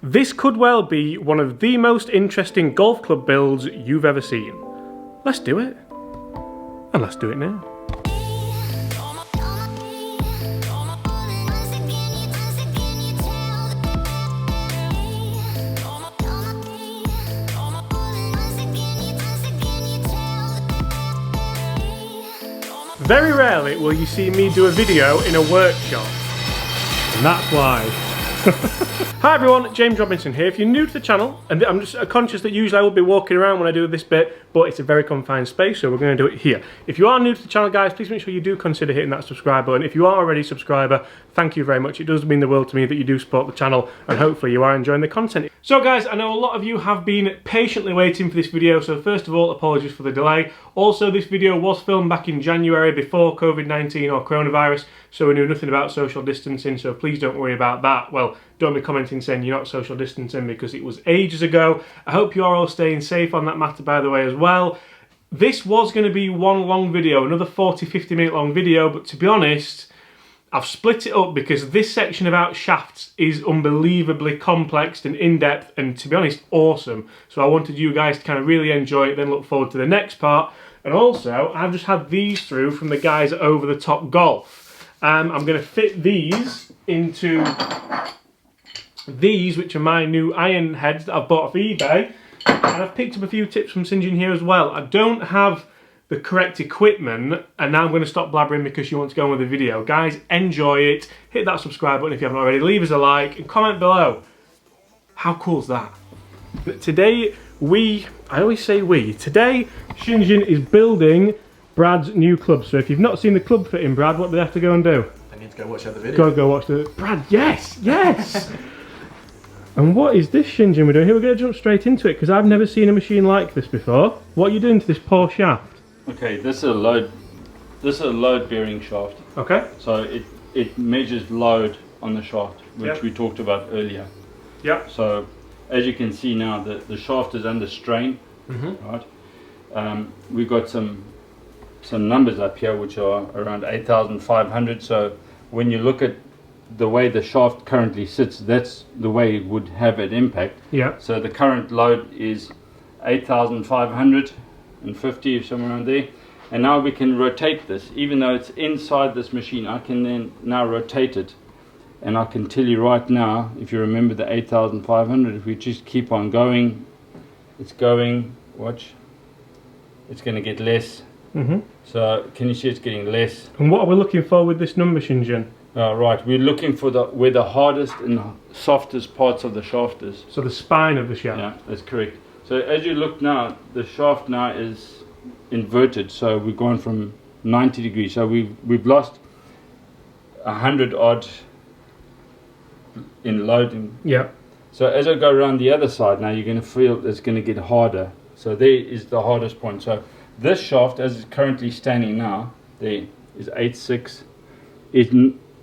This could well be one of the most interesting golf club builds you've ever seen. Let's do it. And let's do it now. Very rarely will you see me do a video in a workshop. And that's why. Hi everyone, James Robinson here. If you're new to the channel, and I'm just conscious that usually I will be walking around when I do this bit, but it's a very confined space, so we're going to do it here. If you are new to the channel, guys, please make sure you do consider hitting that subscribe button. If you are already a subscriber, thank you very much. It does mean the world to me that you do support the channel, and hopefully you are enjoying the content. So guys, I know a lot of you have been patiently waiting for this video, so first of all, apologies for the delay. Also, this video was filmed back in January before COVID-19 or coronavirus, so we knew nothing about social distancing, so please don't worry about that. Well, don't be commenting saying you're not social distancing because it was ages ago. I hope you are all staying safe on that matter, by the way, as well. This was going to be one long video, another 40-50 minute long video, but to be honest, I've split it up because this section about shafts is unbelievably complex and in-depth and, to be honest, awesome. So I wanted you guys to kind of really enjoy it, then look forward to the next part. And also, I've just had these through from the guys at Over the Top Golf. I'm going to fit these into these, which are my new iron heads that I've bought off eBay. And I've picked up a few tips from Sinjin here as well. I don't have the correct equipment, and now I'm going to stop blabbering because you want to go on with the video. Guys, enjoy it. Hit that subscribe button if you haven't already. Leave us a like and comment below. How cool is that? But today, I always say we. Today, Sinjin is building Brad's new club. So if you've not seen the club fitting, Brad, what do they have to go and do? I need to go watch the other video. Go watch the... Brad, yes, yes! And what is this Sinjin we're doing here? We're going to jump straight into it because I've never seen a machine like this before. What are you doing to this poor shaft? Okay, this is a load bearing shaft. Okay. So it measures load on the shaft, which we talked about earlier. Yeah. So as you can see now, the shaft is under strain. Right. We've got some numbers up here which are around 8,500. So when you look at the way the shaft currently sits, that's the way it would have an impact. Yeah. So the current load is 8,550, somewhere around there. And now we can rotate this, even though it's inside this machine. I can then now rotate it, and I can tell you right now, if you remember the 8,500, if we just keep on going, it's going. Watch. It's going to get less. So can you see it's getting less? And what are we looking for with this number, Sinjin? Right, we're looking for where the hardest and softest parts of the shaft is. So the spine of the shaft? Yeah, that's correct. So as you look now, the shaft now is inverted. So we've gone from 90 degrees. So we've lost 100 odd in loading. Yeah. So as I go around the other side now, you're going to feel it's going to get harder. So there is the hardest point. So this shaft, as it's currently standing now, there is 8.6.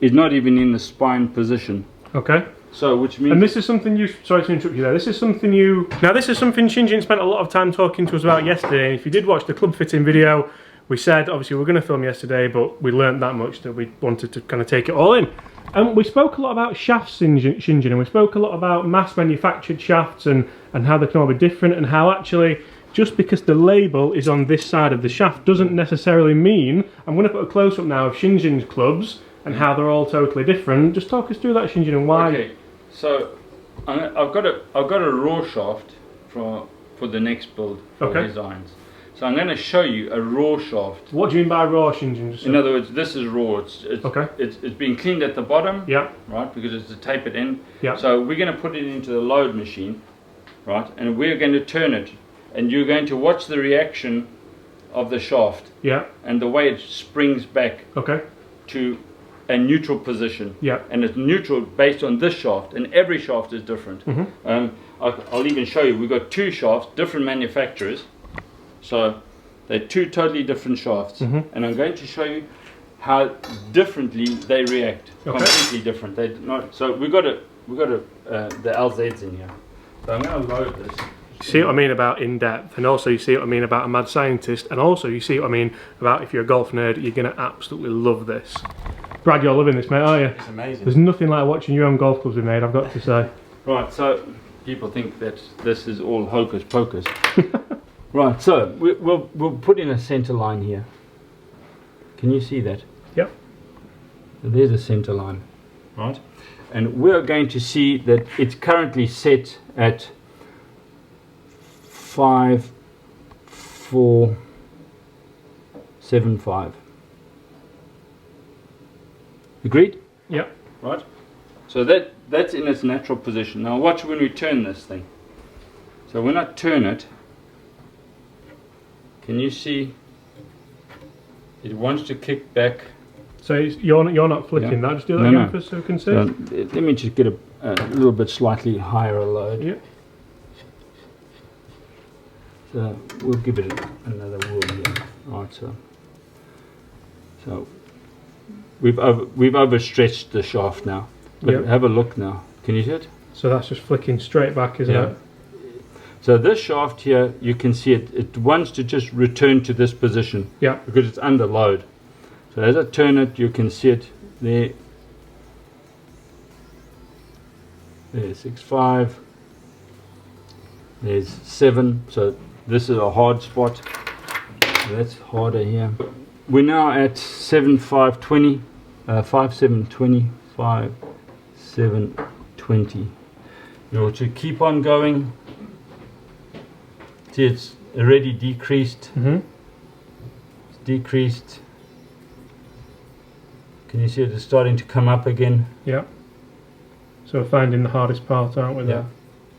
Is not even in the spine position. Okay. So which means... And this is something you... Sorry to interrupt you there. This is something you... Now this is something Sinjin spent a lot of time talking to us about yesterday. And if you did watch the club fitting video, we said, obviously we were going to film yesterday, but we learned that much that we wanted to kind of take it all in. And we spoke a lot about shafts, Sinjin, and we spoke a lot about mass manufactured shafts and how they can all be different, and how actually... Just because the label is on this side of the shaft doesn't necessarily mean... I'm going to put a close-up now of Sinjin's clubs and how they're all totally different. Just talk us through that, Sinjin, and why... Okay, so I've got a raw shaft for the next build for these irons. So I'm going to show you a raw shaft. What do you mean by raw, Sinjin? In other words, this is raw. It's been cleaned at the bottom, right, because it's a tapered end. So we're going to put it into the load machine, right, and we're going to turn it. And you're going to watch the reaction of the shaft and the way it springs back to a neutral position. And it's neutral based on this shaft, and every shaft is different. I'll even show you. We've got two shafts, different manufacturers, so they're two totally different shafts. And I'm going to show you how differently they react. Completely different. They're not. So we've got the LZs in here. So I'm going to load this. You see what I mean about in-depth, and also you see what I mean about a mad scientist, and also you see what I mean about if you're a golf nerd, you're going to absolutely love this. Brad, you're loving this, mate, aren't you? It's amazing. There's nothing like watching your own golf clubs be made, I've got to say. Right, so people think that this is all hocus pocus. Right, so we'll put in a center line here. Can you see that? Yep. So there's a center line, right? And we're going to see that it's currently set at 5,475. Agreed? Yep. Right. So that's in its natural position. Now watch when we turn this thing. So when I turn it, can you see it wants to kick back? So you're not flicking that, just do that again so we can see. So let me just get a little bit slightly higher load. Yeah. So we'll give it another whirl here. Right, so we've overstretched the shaft now. But have a look now. Can you see it? So that's just flicking straight back, isn't it? So this shaft here, you can see it wants to just return to this position. Yeah. Because it's under load. So as I turn it, you can see it there. There's 6.5. There's 7. So this is a hard spot. So that's harder here. We're now at 7.520. 5.720. 5.720. You want to keep on going. See, it's already decreased. It's decreased. Can you see it is starting to come up again? Yeah. So we're finding the hardest part, aren't we? There.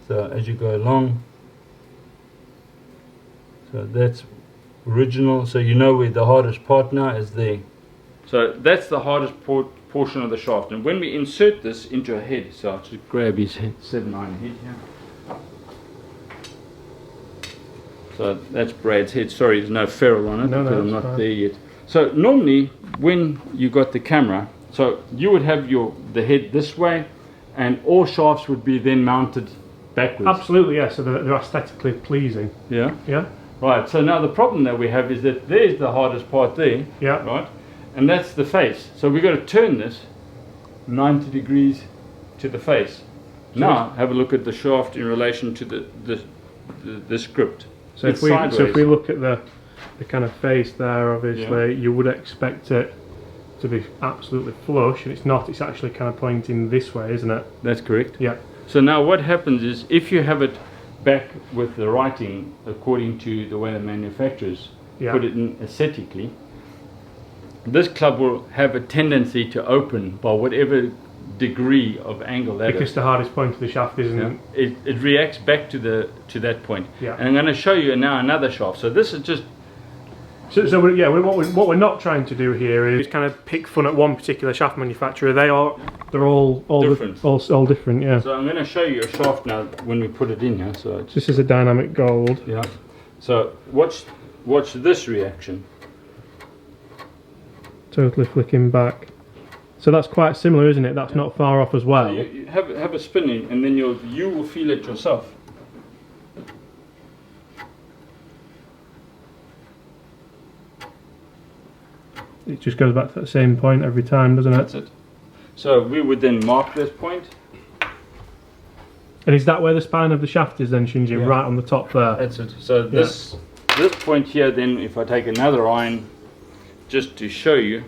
So as you go along. So that's original. So you know where the hardest part now is there. So that's the hardest portion of the shaft. And when we insert this into a head, so I'll just grab his head, 7.9 head here. So that's Brad's head. Sorry, there's no ferrule on it because I'm not there yet. So normally when you got the camera, so you would have the head this way, and all shafts would be then mounted backwards. Absolutely, yeah. So they're aesthetically pleasing. Yeah. Yeah. Right. So now the problem that we have is that there's the hardest part there. Yeah. Right. And that's the face. So we've got to turn this 90 degrees to the face. Now have a look at the shaft in relation to the script. So if we look at the kind of face there, obviously you would expect it to be absolutely flush, and it's not. It's actually kind of pointing this way, isn't it? That's correct. Yeah. So now what happens is, if you have it back with the writing according to the way the manufacturers put it in aesthetically, this club will have a tendency to open by whatever degree of angle that because the hardest point of the shaft isn't. It reacts back to that point. Yeah. And I'm going to show you now another shaft. So this is just. So what we're not trying to do here is kind of pick fun at one particular shaft manufacturer. They're all different. All different. Yeah. So I'm going to show you a shaft now when we put it in here. So this is a dynamic gold. Yeah. So watch this reaction. Totally flicking back. So that's quite similar, isn't it? That's not far off as well. So you have a spinning, and then you will feel it yourself. It just goes back to that same point every time, doesn't it? That's it. So we would then mark this point. And is that where the spine of the shaft is then, Sinjin? Right on the top there? That's it. So this point here, then if I take another iron, just to show you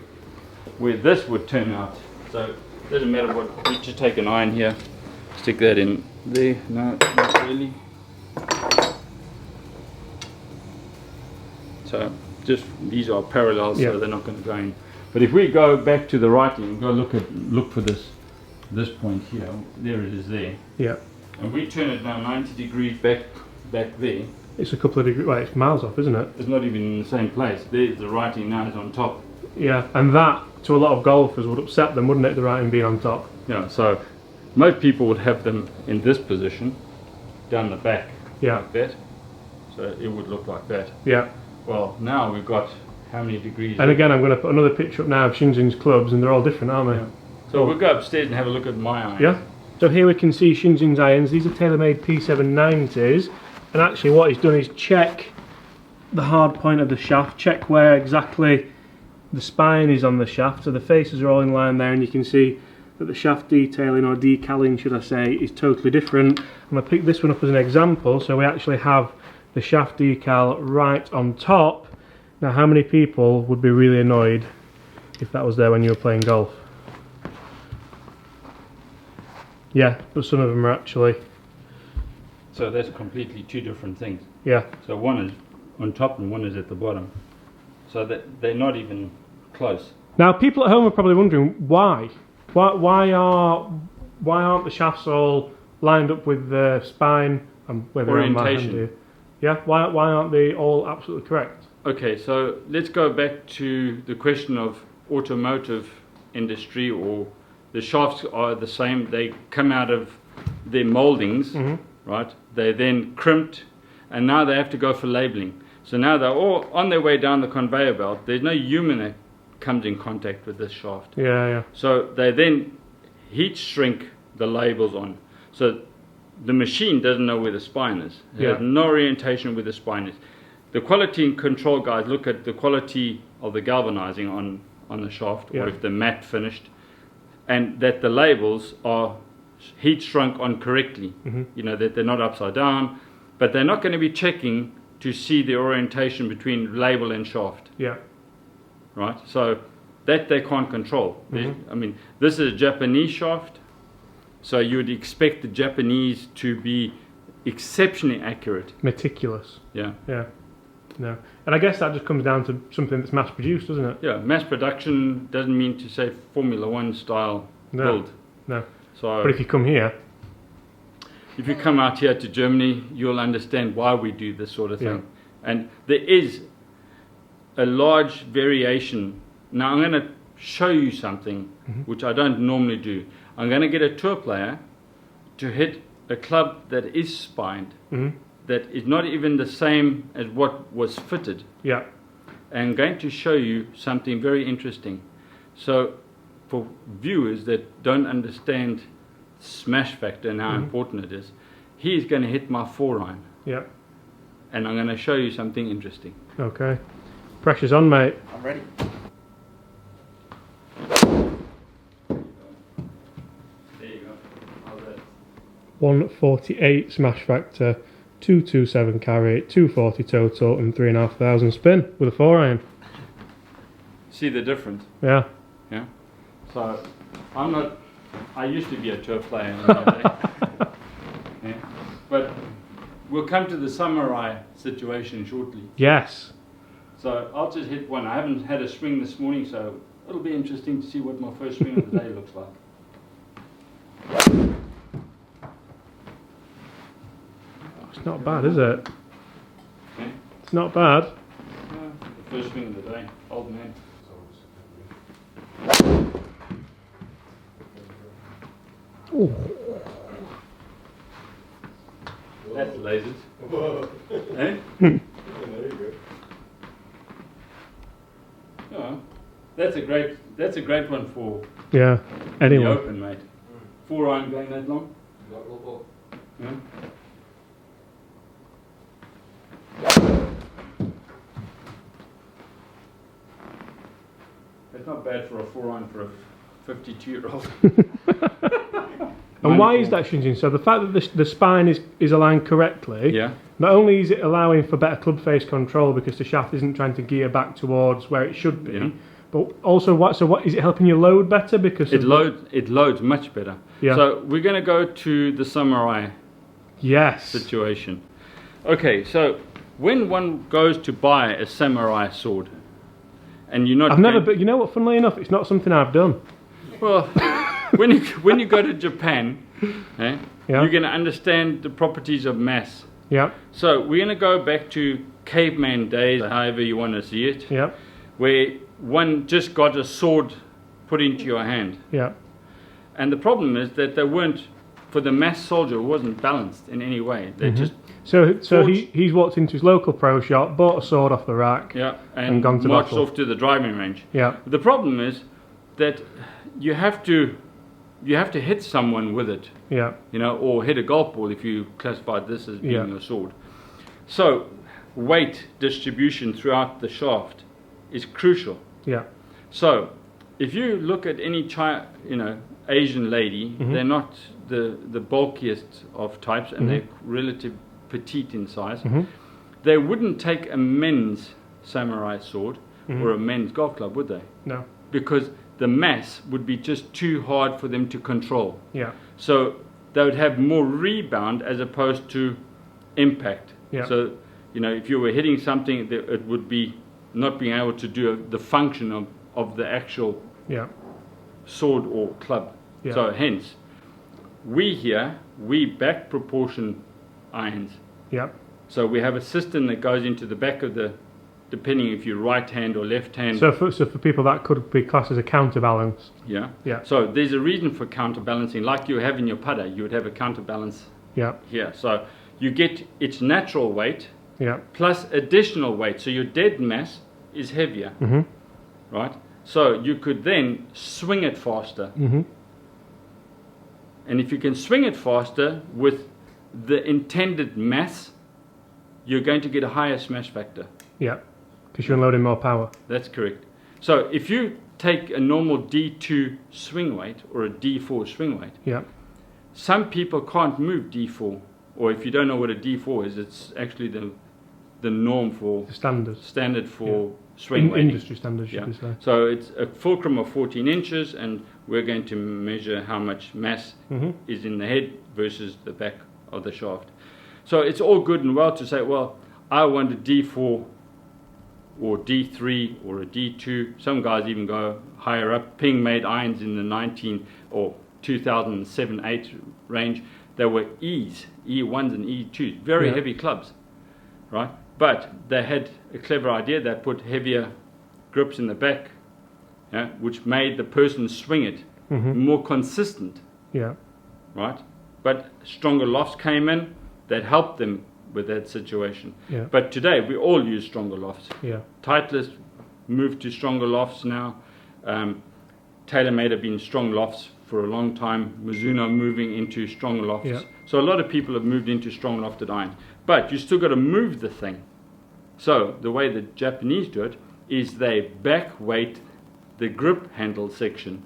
where this would turn out. So it doesn't matter what, we just take an iron here, stick that in there. No, not really. So just these are parallel, so they're not going to go in. But if we go back to the writing and go look for this point here, there it is there. Yeah. And we turn it now 90 degrees back there. It's a couple of degrees. Well, it's miles off, isn't it? It's not even in the same place. There's the writing now is on top. Yeah, and that to a lot of golfers would upset them, wouldn't it? The writing being on top. Yeah. So most people would have them in this position, down the back. Yeah. Like that. So it would look like that. Yeah. Well, now we've got how many degrees? And again, I'm going to put another picture up now of Sinjin's clubs, and they're all different, aren't they? Yeah. So we'll go upstairs and have a look at my irons. Yeah. So here we can see Sinjin's irons. These are TaylorMade P790s, and actually what he's done is check the hard point of the shaft, check where exactly the spine is on the shaft. So the faces are all in line there, and you can see that the shaft detailing, or decaling should I say, is totally different. I'm going to pick this one up as an example. So we actually have the shaft decal right on top. Now how many people would be really annoyed if that was there when you were playing golf? Yeah, but some of them are actually. So that's completely two different things. Yeah. So one is on top and one is at the bottom. So that they're not even close. Now people at home are probably wondering why. Why aren't the shafts all lined up with the spine and orientation? Yeah. Why aren't they all absolutely correct? Okay, so let's go back to the question of automotive industry, or the shafts are the same. They come out of their moldings, right? They're then crimped, and now they have to go for labeling. So now they're all on their way down the conveyor belt. There's no human that comes in contact with this shaft. Yeah. So they then heat shrink the labels on. So the machine doesn't know where the spine is. It has no orientation where the spine is. The quality control guys look at the quality of the galvanizing on the shaft, or if the matte finished, and that the labels are heat shrunk on correctly. You know, that they're not upside down, but they're not going to be checking to see the orientation between label and shaft. Yeah. Right? So that they can't control. I mean, this is a Japanese shaft, so you would expect the Japanese to be exceptionally accurate. Meticulous. Yeah. Yeah. No. And I guess that just comes down to something that's mass produced, doesn't it? Yeah, mass production doesn't mean to say Formula One style build. No. So, but if you come here, if you come out here to Germany, you'll understand why we do this sort of thing. And there is a large variation. Now I'm going to show you something which I don't normally do. I'm going to get a tour player to hit a club that is spined, that is not even the same as what was fitted. Yeah. And I'm going to show you something very interesting. So for viewers that don't understand smash factor and how important it is, he's going to hit my 4-iron. Yeah. And I'm going to show you something interesting. Okay. Pressure's on, mate. I'm ready. There you go. How's that? 148 smash factor, 227 carry, 240 total, and 3,500 spin with a 4-iron. See the difference? Yeah. Yeah. So I used to be a tour player in my day. Yeah. But we'll come to the samurai situation shortly. Yes. So I'll just hit one. I haven't had a swing this morning, so it'll be interesting to see what my first swing of the day looks like. It's not bad, is it? Okay. It's not bad. The first swing of the day. Old man. Ooh. That's lasers. Eh? There you go. Yeah. That's a great one for Yeah. the Anyone. open, mate. 4-iron going that long? Yeah. That's not bad for a 4-iron for a 52-year-old. And why is that, Sinjin? So the fact that the spine is aligned correctly, Yeah. not only is it allowing for better club face control because the shaft isn't trying to gear back towards where it should be, Yeah. but also what is it helping you load better because It loads much better. Yeah. So we're going to go to the samurai Yes. situation. Okay, so when one goes to buy a samurai sword, and you're not, I've never, but you know what? Funnily enough, it's not something I've done. well, when you go to Japan, Yeah. you're going to understand the properties of mass. Yeah. So we're going to go back to caveman days, however you want to see it, Yeah. where one just got a sword put into your hand. Yeah. And the problem is that they weren't, for the mass soldier, it wasn't balanced in any way. They just So Forged. he's walked into his local pro shop, bought a sword off the rack. yeah, and gone to marched battle. off to the driving range. Yeah. The problem is that you have to hit someone with it, Yeah. you know, or hit a golf ball if you classify this as being Yeah. a sword. So weight distribution throughout the shaft is crucial. Yeah. So if you look at any Asian lady, they're not the bulkiest of types, and they're relatively petite in size. They wouldn't take a men's samurai sword or a men's golf club, would they? No. Because the mass would be just too hard for them to control. Yeah. So they would have more rebound as opposed to impact. Yeah. So, you know, if you were hitting something, it would be not being able to do the function of the actual sword or club. Yeah. So hence, we back proportion irons. Yeah. So we have a system that goes into the back of the, depending if you're right hand or left hand. So for people that could be classed as a counterbalance. Yeah. Yeah. So there's a reason for counterbalancing, like you have in your putter, you would have a counterbalance here. So you get its natural weight plus additional weight. So your dead mass is heavier, right? So you could then swing it faster. And if you can swing it faster with the intended mass, you're going to get a higher smash factor. Yeah, because you're unloading more power. That's correct. So if you take a normal D2 swing weight or a D4 swing weight, some people can't move D4. Or if you don't know what a D4 is, it's actually the norm for the standard for swing weighting. Industry standard, should we say. So it's a fulcrum of 14 inches, and we're going to measure how much mass is in the head versus the back of the shaft. So it's all good and well to say, well, I want a D4 or D3 or a D2. Some guys even go higher up. Ping made irons in the 19 or 2007-8 range. They were E1s and E2s, very heavy clubs, right? But they had a clever idea. They put heavier grips in the back, which made the person swing it more consistent, right? But stronger lofts came in that helped them with that situation. But today we all use stronger lofts. Titleist moved to stronger lofts now. TaylorMade have been strong lofts for a long time. Mizuno moving into strong lofts. So a lot of people have moved into strong lofted irons. But you still got to move the thing. So the way the Japanese do it is they back weight the grip handle section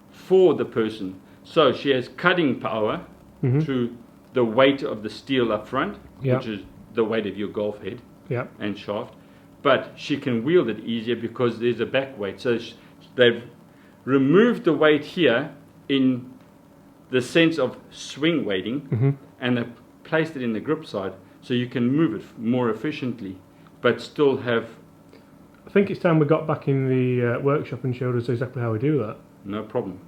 for the person. So she has cutting power through the weight of the steel up front, which is the weight of your golf head and shaft. But she can wield it easier because there's a back weight. So they've removed the weight here in the sense of swing weighting, and they've placed it in the grip side so you can move it more efficiently but still have... I think it's time we got back in the workshop and showed us exactly how we do that. No problem.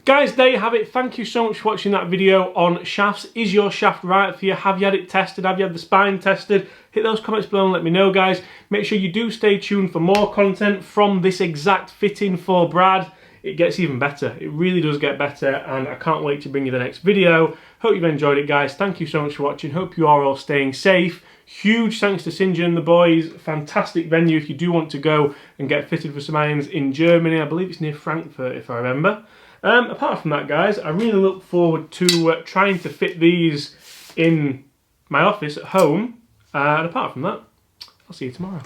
Guys, there you have it. Thank you so much for watching that video on shafts. Is your shaft right for you? Have you had it tested? Have you had the spine tested? Hit those comments below and let me know, guys. Make sure you do stay tuned for more content from this exact fitting for Brad. It gets even better. It really does get better, and I can't wait to bring you the next video. Hope you've enjoyed it, guys. Thank you so much for watching. Hope you are all staying safe. Huge thanks to Sinjin and the boys. Fantastic venue if you do want to go and get fitted for some irons in Germany. I believe it's near Frankfurt, if I remember. Apart from that, guys, I really look forward to trying to fit these in my office at home. And apart from that, I'll see you tomorrow.